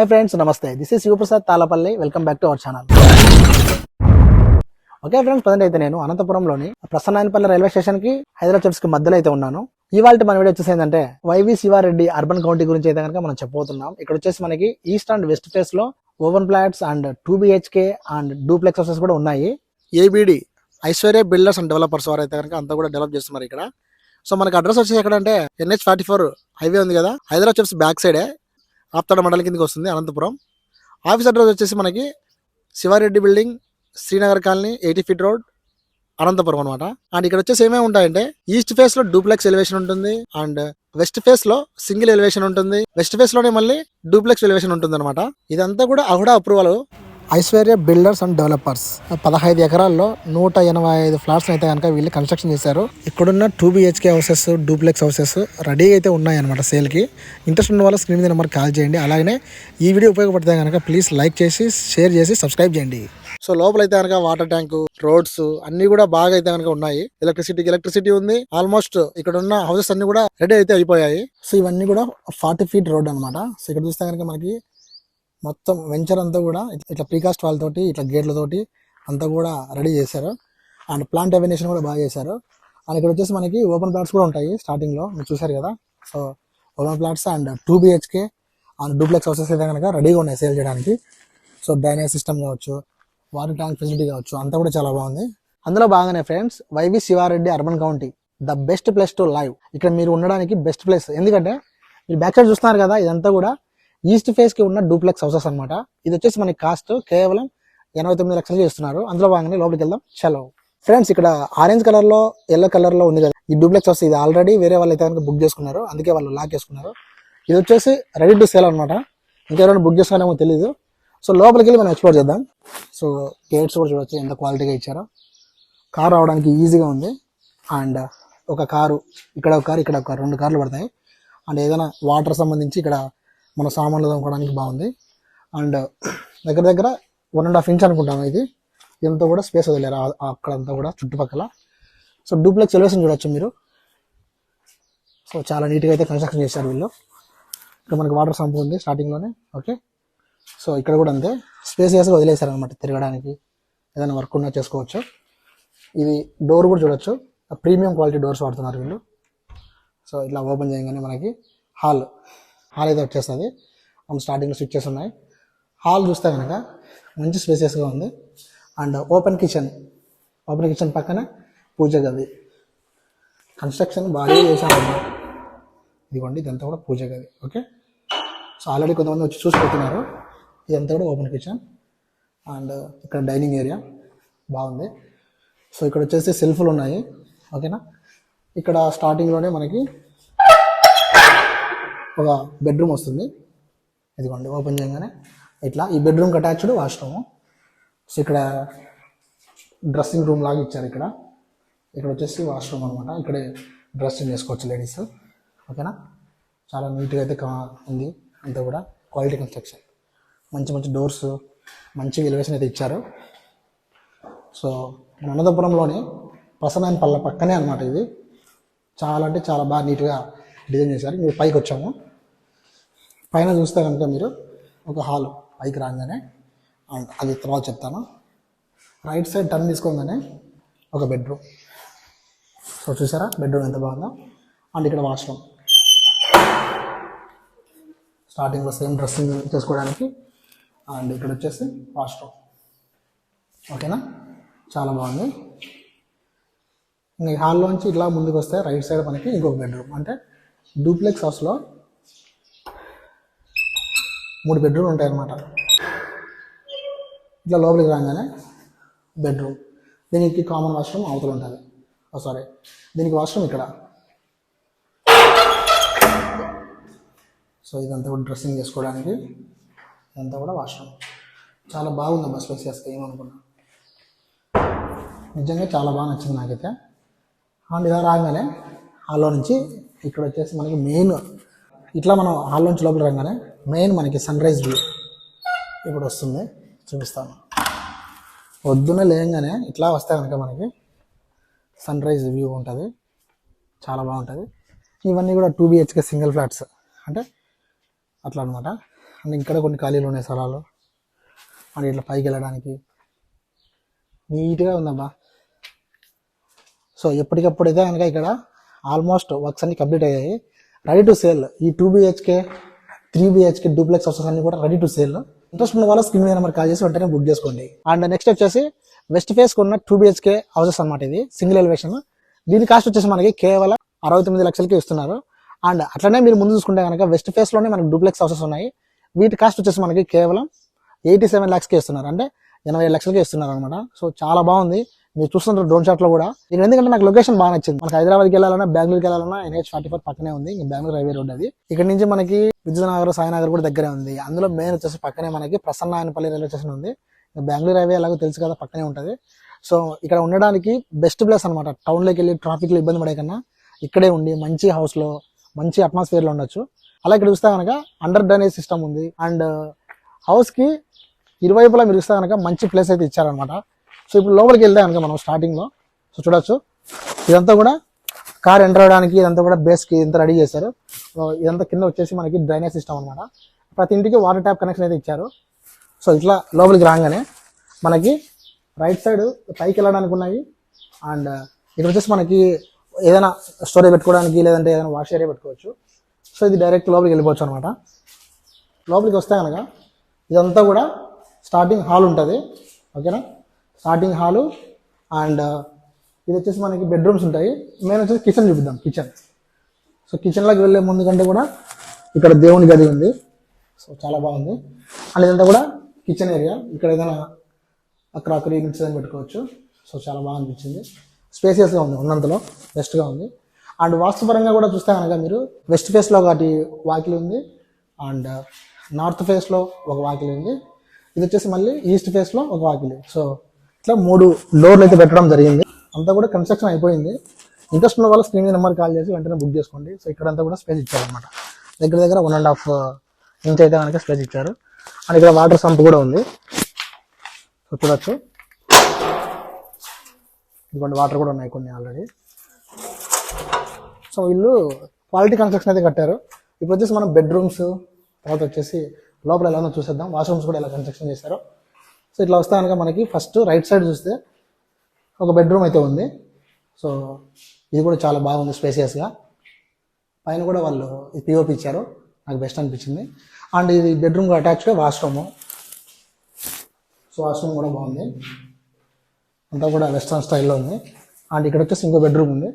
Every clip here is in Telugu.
హాయ్ ఫ్రెండ్స్, నమస్తే. This is Shivaprasad Talapalli. Welcome back to our channel. Okay friends, present అయితే నేను అనంతపురంలోని ప్రసన్నాయనపల్లి రైల్వే స్టేషన్ కి హైదరాబాద్ కి మధ్యలో అయితే ఉన్నాను. ఇవాళ మన వీడియో వచ్చేసి ఏంటంటే వైవి శివారెడ్డి అర్బన్ కౌంటీ గురించి అయితే కనుక మనం చెప్పబోతున్నాం. ఇక్కడ వచ్చేసి మనకి ఈస్ట్ అండ్ వెస్ట్ ఫేస్ లో open flats and 2 BHK and duplex houses కూడా ఉన్నాయి. ABD Aishwarya builders and developers వారు అయితే కనుక అంతా కూడా డెవలప్ చేస్తున్నారు ఇక్కడ. సో మనకి అడ్రస్ వచ్చేసి ఎక్కడంటే NH44 హైవే ఉంది కదా, హైదరాబాద్ బ్యాక్ సైడే ఆప్తాడ మండలం కిందకి వస్తుంది అనంతపురం. ఆఫీస్ అడ్రస్ వచ్చేసి మనకి Shiva Reddy building, Srinagar colony, 80 feet road, Anantapuram అనమాట. అండ్ ఇక్కడ వచ్చేసి ఏమేమి ఉంటాయంటే ఈస్ట్ ఫేస్ లో డూప్లెక్స్ ఎలివేషన్ ఉంటుంది అండ్ వెస్ట్ ఫేస్ లో సింగిల్ ఎలివేషన్ ఉంటుంది. వెస్ట్ ఫేస్ లోనే మళ్ళీ డూప్లెక్స్ ఎలివేషన్ ఉంటుంది అనమాట. ఇదంతా కూడా AHUDA approval Aishwarya builders and developers 15 ఎకరాల్లో 185 ఫ్లాట్స్ అయితే కనుక వీళ్ళు కన్స్ట్రక్షన్ చేశారు. ఇక్కడున్న 2 BHK houses, duplex houses ready అయితే ఉన్నాయన్నమాట సేల్ కి. ఇంట్రెస్ట్ ఉన్న వాళ్ళు స్క్రీన్ మీద నెంబర్ కాల్ చేయండి. అలాగే ఈ వీడియో ఉపయోగపడితే కనుక ప్లీజ్ లైక్ చేసి, షేర్ చేసి, సబ్స్క్రైబ్ చేయండి. సో లోపల అయితే కనుక వాటర్ ట్యాంక్, రోడ్స్ అన్ని కూడా బాగా అయితే కనుక ఉన్నాయి. ఎలక్ట్రిసిటీ ఉంది. ఆల్మోస్ట్ ఇక్కడ ఉన్న హౌసెస్ అన్ని కూడా రెడీ అయితే అయిపోయాయి. సో ఇవన్నీ కూడా 40 ఫీట్ రోడ్ అనమాట. సో ఇక్కడ చూస్తే కనుక మనకి మొత్తం వెంచర్ అంతా కూడా ఇట్లా ప్రీకాస్ట్ వాల్ తోటి, ఇట్లా గేట్లతోటి అంతా కూడా రెడీ చేశారు. అండ్ ప్లాంట్ ఎవెనేషన్ కూడా బాగా చేశారు. అండ్ ఇక్కడ వచ్చేసి మనకి ఓపెన్ ప్లాట్స్ కూడా ఉంటాయి స్టార్టింగ్ లో, మీరు చూసారు కదా. So open plots and 2 BHK and duplex houses అయితే కనుక రెడీగా ఉన్నాయి సేల్ చేయడానికి. సో డ్రైనేజ్ సిస్టమ్ కావచ్చు, వాటర్ ట్యాంక్ ఫెసిలిటీ కావచ్చు, అంతా కూడా చాలా బాగుంది. అందులో బాగానే friends YV Sivareddy urban county the best place to live. ఇక్కడ మీరు ఉండడానికి బెస్ట్ ప్లేస్. ఎందుకంటే మీరు బ్యాక్ సైడ్ చూస్తున్నారు కదా, ఇదంతా కూడా ఈస్ట్ ఫేస్ కి ఉన్న డూప్లెక్స్ హౌసెస్ అనమాట. ఇది వచ్చేసి మనకి కాస్ట్ కేవలం 89 లక్షలు చేస్తున్నారు. అందులో భాగంగా లోపలికి వెళ్దాం. చలో ఫ్రెండ్స్, ఇక్కడ ఆరెంజ్ కలర్ లో, ఎల్లో కలర్ లో ఉంది కదా ఈ డూప్లెక్స్ హౌస్. ఇది ఆల్రెడీ వేరే వాళ్ళు అయితే కనుక బుక్ చేసుకున్నారు, అందుకే వాళ్ళు లాక్ చేసుకున్నారు. ఇది వచ్చేసి రెడీ టు సేల్ అనమాట. ఇంకెవరైనా బుక్ చేసుకున్నామో తెలియదు. సో లోపలికి వెళ్ళి మనం ఎక్స్ప్లోర్ చేద్దాం. సో గేట్స్ కూడా చూడొచ్చు ఎంత క్వాలిటీగా ఇచ్చారో. కారు రావడానికి ఈజీగా ఉంది. అండ్ ఒక కారు, ఇక్కడ ఒక కారు, ఇక్కడ ఒక 2 కార్లు పడతాయి. అండ్ ఏదైనా వాటర్ సంబంధించి ఇక్కడ మన సామాన్లు తోముకోవడానికి బాగుంది. అండ్ దగ్గర 1.5 ఇంచ్ అనుకుంటాము ఇది. ఇదంతా కూడా స్పేస్ వదిలేరు అక్కడంతా కూడా చుట్టుపక్కల. సో డూప్లెక్స్ ఎలివేషన్ చూడొచ్చు మీరు. సో చాలా నీట్గా అయితే కన్స్ట్రక్షన్ చేశారు వీళ్ళు. ఇక్కడ మనకి వాటర్ సంపు ఉంది స్టార్టింగ్లోనే. ఓకే, సో ఇక్కడ కూడా అంతే స్పేసియస్గా వదిలేశారు అనమాట, తిరగడానికి ఏదైనా వర్క్ ఉన్నా చేసుకోవచ్చు. ఇది డోర్ కూడా చూడొచ్చు, ప్రీమియం క్వాలిటీ డోర్స్ వాడుతున్నారు వీళ్ళు. సో ఇట్లా ఓపెన్ చేయగానే మనకి హాల్ అయితే వచ్చేస్తుంది. అండ్ స్టార్టింగ్లో స్విచ్చెస్ ఉన్నాయి. హాల్ చూస్తే కనుక మంచి స్పేసియస్గా ఉంది. అండ్ ఓపెన్ కిచెన్ పక్కన పూజ గది. కన్స్ట్రక్షన్ బాగా చేశాను. ఇదిగోండి, ఇదంతా కూడా పూజ గది. ఓకే, సో ఆల్రెడీ కొంతమంది వచ్చి చూసిపోతున్నారు. ఇదంతా కూడా ఓపెన్ కిచెన్. అండ్ ఇక్కడ డైనింగ్ ఏరియా బాగుంది. సో ఇక్కడ వచ్చేసి సెల్ఫ్లు ఉన్నాయి. ఓకేనా, ఇక్కడ స్టార్టింగ్లోనే మనకి ఒక బెడ్రూమ్ వస్తుంది. ఇదిగోండి, ఓపెన్ చేయగానే ఇట్లా ఈ బెడ్రూమ్కి అటాచ్డ్ వాష్రూమ్. సో ఇక్కడ డ్రెస్సింగ్ రూమ్ లాగా ఇచ్చారు. ఇక్కడ వచ్చేసి వాష్రూమ్ అనమాట. ఇక్కడే డ్రెస్సింగ్ చేసుకోవచ్చు లేడీస్. ఓకేనా, చాలా నీట్గా అయితే ఉంది. అంతా కూడా క్వాలిటీ కన్స్ట్రక్షన్, మంచి డోర్స్, మంచి ఎలివేషన్ అయితే ఇచ్చారు. సో మన అనంతపురంలోని ప్రసన్నాయనపల్లి పక్కనే అనమాట ఇది. చాలా అంటే చాలా బాగా నీట్గా డిజైన్ చేశారు. మీరు పైకి వచ్చాము. పైన చూస్తే కనుక మీరు ఒక హాల్ పైకి రాగానే, అది తర్వాత చెప్తాను. రైట్ సైడ్ టర్న్ తీసుకోగానే ఒక బెడ్రూమ్. సో చూసారా బెడ్రూమ్ ఎంత బాగుందో. అండ్ ఇక్కడ వాష్రూమ్, స్టార్టింగ్లో సేమ్ డ్రెస్సింగ్ చేసుకోవడానికి. అండ్ ఇక్కడ వచ్చేసి వాష్రూమ్. ఓకేనా, చాలా బాగుంది. ఇంకా హాల్లోంచి ఇట్లా ముందుకు వస్తే రైట్ సైడ్ మనకి ఇంకొక బెడ్రూమ్. అంటే డూప్లెక్స్ హౌస్లో 3 బెడ్రూమ్లు ఉంటాయి అన్నమాట. ఇట్లా లోపలికి రాగానే బెడ్రూమ్, దీనికి కామన్ వాష్రూమ్ అవతల ఉంటుంది. సారీ, దీనికి వాష్రూమ్ ఇక్కడ. సో ఇదంతా కూడా డ్రెస్సింగ్ చేసుకోవడానికి, ఇదంతా కూడా వాష్రూమ్. చాలా బాగుంది అబ్బా స్పేసియస్గా, ఏమనుకున్నా నిజంగా చాలా బాగా నచ్చింది నాకైతే. అండ్ ఇలా రాగానే హాల్లో నుంచి ఇక్కడ వచ్చేసి మనకి మెయిన్, ఇట్లా మనం హాల్ నుంచి లోపల రాగానే మెయిన్ మనకి సన్ రైజ్ వ్యూ ఇప్పుడు వస్తుంది, చూపిస్తాను. పొద్దున్న లేయంగానే ఇట్లా వస్తే కనుక మనకి సన్ రైజ్ వ్యూ ఉంటుంది, చాలా బాగుంటుంది. ఇవన్నీ కూడా 2 BHK సింగిల్ ఫ్లాట్స్, అంటే అట్లా అనమాట. అండ్ ఇక్కడ కొన్ని ఖాళీలు ఉన్నాయి స్థలాలు. అండ్ ఇట్లా పైకి వెళ్ళడానికి నీట్గా ఉందబ్బా. సో ఎప్పటికప్పుడు అయితే కనుక ఇక్కడ ఆల్మోస్ట్ వర్క్స్ అన్ని కంప్లీట్ అయ్యాయి, రెడీ టు సేల్. ఈ 2 BHK 3 BHK డూప్లెక్స్ హౌసెస్ అన్ని కూడా రెడీ టు సేల్. ఇంట్రెస్ట్ ఉన్న వాళ్ళు స్క్రీన్ మీద నెంబర్ కాల్ చేసి వెంటనే బుక్ చేసుకోండి. అండ్ నెక్స్ట్ వచ్చేసి వెస్ట్ ఫేస్ ఉన్న 2 BHK హౌసెస్ అనమాట. ఇది సింగిల్ ఎలివేషన్. దీని కాస్ట్ వచ్చేసి మనకి కేవలం 69 లక్షలకి ఇస్తున్నారు. అండ్ అట్లనే మీరు ముందు చూసుకుంటే కనుక వెస్ట్ ఫేస్ లోనే మనకి డూప్లెక్స్ హౌసెస్ ఉన్నాయి. వీటి కాస్ట్ వచ్చేసి మనకి కేవలం 87 lakhs కి ఇస్తున్నారు, అంటే 87 లక్షలకి ఇస్తున్నారు అనమాట. సో చాలా బాగుంది. మీరు చూస్తున్నారు డ్రోన్ షాట్ లో కూడా. ఇక్కడ ఎందుకంటే నాకు లొకేషన్ బాగా నచ్చింది. మనకి హైదరాబాద్కి వెళ్ళాలన్నా బెంగళూరుకి వెళ్ళాలన్నా NH44 పక్కనే ఉంది. బెంగళూరు హైవే రోడ్ అది. ఇక్కడ నుంచి మనకి విద్యునగర్ సాయినగర్ కూడా దగ్గరే ఉంది. అందులో మెయిన్ వచ్చేసి పక్కనే మనకి ప్రసన్నాయనపల్లి రైల్వే స్టేషన్ ఉంది. బెంగళూరు హైవే ఎలాగో తెలుసు కదా, పక్కనే ఉంటుంది. సో ఇక్కడ ఉండడానికి బెస్ట్ ప్లేస్ అనమాట. టౌన్ లోకి వెళ్ళి ట్రాఫిక్ లో ఇబ్బంది పడే కన్నా ఇక్కడే ఉండి మంచి హౌస్ లో మంచి అట్మాస్ఫియర్ లో ఉండొచ్చు. అలా ఇక్కడ చూస్తే కనుక అండర్ డ్రైనేజ్ సిస్టమ్ ఉంది. అండ్ హౌస్ కి ఇరువైపులా మీరు చూస్తే కనుక మంచి ప్లేస్ అయితే ఇచ్చారనమాట. సో ఇప్పుడు లోపలికి వెళ్తే కనుక మనం స్టార్టింగ్ లో సో చూడొచ్చు, ఇదంతా కూడా కార్ ఎంటర్ అవడానికి ఇదంతా కూడా బేస్ కి ఇంత రెడీ చేశారు. ఇదంతా కింద వచ్చేసి మనకి డ్రైనేజ్ సిస్టమ్ అనమాట. ప్రతి ఇంటికి వాటర్ ట్యాప్ కనెక్షన్ అయితే ఇచ్చారు. సో ఇట్లా లోపలికి రాగానే మనకి రైట్ సైడ్ పైకి వెళ్ళడానికి ఉన్నాయి. అండ్ ఇక్కడ వచ్చేసి మనకి ఏదైనా స్టోరేజ్ పెట్టుకోవడానికి లేదంటే ఏదైనా వాష్ ఏరియా పెట్టుకోవచ్చు. సో ఇది డైరెక్ట్ లోపలికి వెళ్ళిపోవచ్చు అనమాట. లోపలికి వస్తే కనుక ఇదంతా కూడా స్టార్టింగ్ హాల్ ఉంటుంది. ఓకేనా, స్టార్టింగ్ హాలు. అండ్ ఇది వచ్చేసి మనకి బెడ్రూమ్స్ ఉంటాయి. మెయిన్ వచ్చేసి కిచెన్ చూపిద్దాం. సో కిచెన్లోకి వెళ్ళే ముందు కంటే కూడా ఇక్కడ దేవుని గది ఉంది. సో చాలా బాగుంది. అండ్ ఇదంతా కూడా కిచెన్ ఏరియా. ఇక్కడ ఏదైనా క్రాకరీ మిక్స్ అని పెట్టుకోవచ్చు. సో చాలా బాగా అనిపించింది. స్పేసియస్గా ఉంది, ఉన్నంతలో బెస్ట్గా ఉంది. అండ్ వాస్తుపరంగా కూడా చూస్తే కనుక మీరు వెస్ట్ ఫేస్లో ఒకటి వాకిలి ఉంది. అండ్ నార్త్ ఫేస్లో ఒక వాకిలి ఉంది. ఇది వచ్చేసి మళ్ళీ ఈస్ట్ ఫేస్లో ఒక వాకిలి. సో ఇట్లా 3 డోర్లు అయితే పెట్టడం జరిగింది. అంతా కూడా కన్స్ట్రక్షన్ అయిపోయింది. ఇంట్రెస్ట్ ఉన్న వాళ్ళు స్క్రీన్ నెంబర్ కాల్ చేసి వెంటనే బుక్ చేసుకోండి. సో ఇక్కడంతా కూడా స్పేస్ ఇచ్చారనమాట. దగ్గర 1.5 ఇంచ్ అయితే కనుక స్పేస్ ఇచ్చారు. అండ్ ఇక్కడ వాటర్ సంప్ కూడా ఉంది. సో చూడొచ్చు, ఇటువంటి వాటర్ కూడా ఉన్నాయి కొన్ని ఆల్రెడీ. సో వీళ్ళు క్వాలిటీ కన్స్ట్రక్షన్ అయితే కట్టారు. ఇప్పుడు వచ్చేసి మనం బెడ్రూమ్స్ తర్వాత వచ్చేసి లోపల ఎలా ఉందో చూసేద్దాం. వాష్రూమ్స్ కూడా ఎలా కన్స్ట్రక్షన్ చేశారు. సో ఇట్లా వస్తే కనుక మనకి ఫస్ట్ రైట్ సైడ్ చూస్తే ఒక బెడ్రూమ్ అయితే ఉంది. సో ఇది కూడా చాలా బాగుంది స్పేసియస్గా. పైన కూడా వాళ్ళు POP ఇచ్చారు, నాకు బెస్ట్ అనిపించింది. అండ్ ఇది బెడ్రూమ్కి అటాచ్గా వాష్రూమ్. సో వాష్రూమ్ కూడా బాగుంది, అంతా కూడా వెస్ట్రన్ స్టైల్లో ఉంది. అండ్ ఇక్కడ వచ్చేసి ఇంకో బెడ్రూమ్ ఉంది.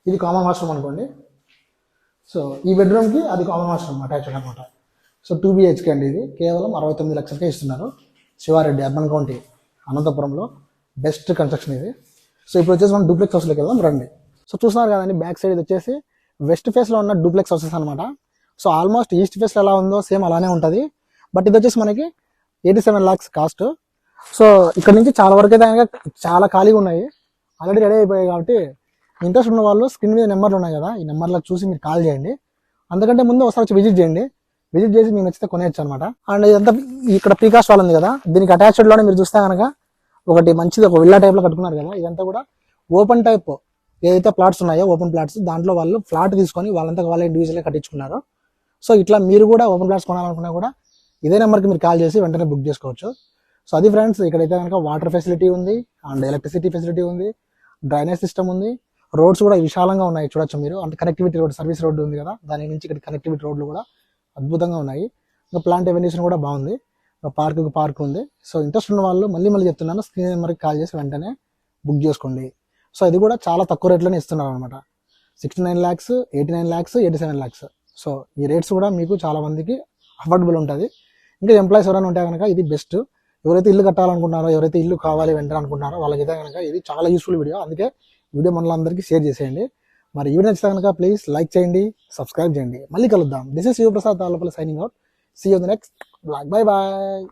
ఇది కామన్ వాష్రూమ్ అనుకోండి. సో ఈ బెడ్రూమ్కి అది కామన్ వాష్రూమ్ అటాచ్డ్ అనమాట. సో 2 BHK అండి. ఇది కేవలం 69 లక్షలకే ఇస్తున్నారు. శివారెడ్డి అర్బన్ కౌంటీ అనంతపురంలో బెస్ట్ కన్స్ట్రక్షన్ ఇది. సో ఇప్పుడు వచ్చేసి మనం డూప్లెక్స్ హౌస్లోకి వెళ్దాం రండి. సో చూస్తున్నారు కదండి, బ్యాక్ సైడ్ ఇది వచ్చేసి వెస్ట్ ఫేస్లో ఉన్న డూప్లెక్స్ హౌసెస్ అనమాట. సో ఆల్మోస్ట్ ఈస్ట్ ఫేస్లో ఎలా ఉందో సేమ్ అలానే ఉంటుంది. బట్ ఇది వచ్చేసి మనకి 87 lakhs కాస్ట్. సో ఇక్కడ నుంచి చాలా వరకు అయితే చాలా ఖాళీగా ఉన్నాయి, ఆల్రెడీ రెడీ అయిపోయాయి. కాబట్టి ఇంట్రెస్ట్ ఉన్న వాళ్ళు స్క్రీన్ మీద నెంబర్లు ఉన్నాయి కదా, ఈ నెంబర్లకు చూసి మీరు కాల్ చేయండి. అందుకంటే ముందు ఒకసారి వచ్చి విజిట్ చేయండి. విజిట్ చేసి మీకు నచ్చితే కొనేయచ్చు అనమాట. అండ్ ఇదంతా ఇక్కడ పీకాస్ట్ వాల్ ఉంది కదా, దీనికి అటాచ్డ్ లోనే మీరు చూస్తే కనుక ఒకటి మంచిది ఒక విల్లా టైప్ లో కట్టుకున్నారు కదా. ఇదంతా కూడా ఓపెన్ టైప్ ఏదైతే ప్లాట్స్ ఉన్నాయో ఓపెన్ ప్లాట్స్, దాంట్లో వాళ్ళు ఫ్లాట్ తీసుకొని వాళ్ళంతా వాళ్ళే ఇండివిజువల్గా కట్టించుకున్నారు. సో ఇట్లా మీరు కూడా ఓపెన్ ప్లాట్స్ కొనాలనుకున్నా కూడా ఇదే నెంబర్కి మీరు కాల్ చేసి వెంటనే బుక్ చేసుకోవచ్చు. సో అది ఫ్రెండ్స్, ఇక్కడైతే కనుక వాటర్ ఫెసిలిటీ ఉంది, అండ్ ఎలక్ట్రిసిటీ ఫెసిలిటీ ఉంది, డ్రైనేజ్ సిస్టమ్ ఉంది, రోడ్స్ కూడా విశాలంగా ఉన్నాయి చూడొచ్చు మీరు. అంటే కనెక్టివిటీ రోడ్, సర్వీస్ రోడ్డు ఉంది కదా, దాని నుంచి ఇక్కడ కనెక్టివిటీ రోడ్లు కూడా అద్భుతంగా ఉన్నాయి. ఇంకా ప్లాంట్ ఎవెన్యూషన్ కూడా బాగుంది, పార్క్ ఉంది. సో ఇంట్రెస్ట్ ఉన్న వాళ్ళు మళ్ళీ చెప్తున్నాను, స్క్రీన్ నెంబర్కి కాల్ చేసి వెంటనే బుక్ చేసుకోండి. సో ఇది కూడా చాలా తక్కువ రేట్లోనే ఇస్తున్నారు అనమాట. 69 lakhs, 89 lakhs, 87 lakhs. సో ఈ రేట్స్ కూడా మీకు చాలా మందికి అఫోర్డబుల్ ఉంటుంది. ఇంకా ఎంప్లాయీస్ ఎవరైనా ఉంటే కనుక ఇది బెస్ట్. ఎవరైతే ఇల్లు కట్టాలనుకుంటున్నారో, ఎవరైతే ఇల్లు కావాలి వెంటనే అనుకుంటున్నారో వాళ్ళకైతే కనుక ఇది చాలా యూస్ఫుల్ వీడియో. అందుకే వీడియో మనలందరికీ షేర్ చేసేయండి. మరి ఈ వీడియో నచ్చితే కనుక ప్లీజ్ లైక్ చేయండి, సబ్స్క్రైబ్ చేయండి. మళ్ళీ కలుద్దాం. This is Sivaprasad Tallapalli signing out. See you in the next blog. Bye bye.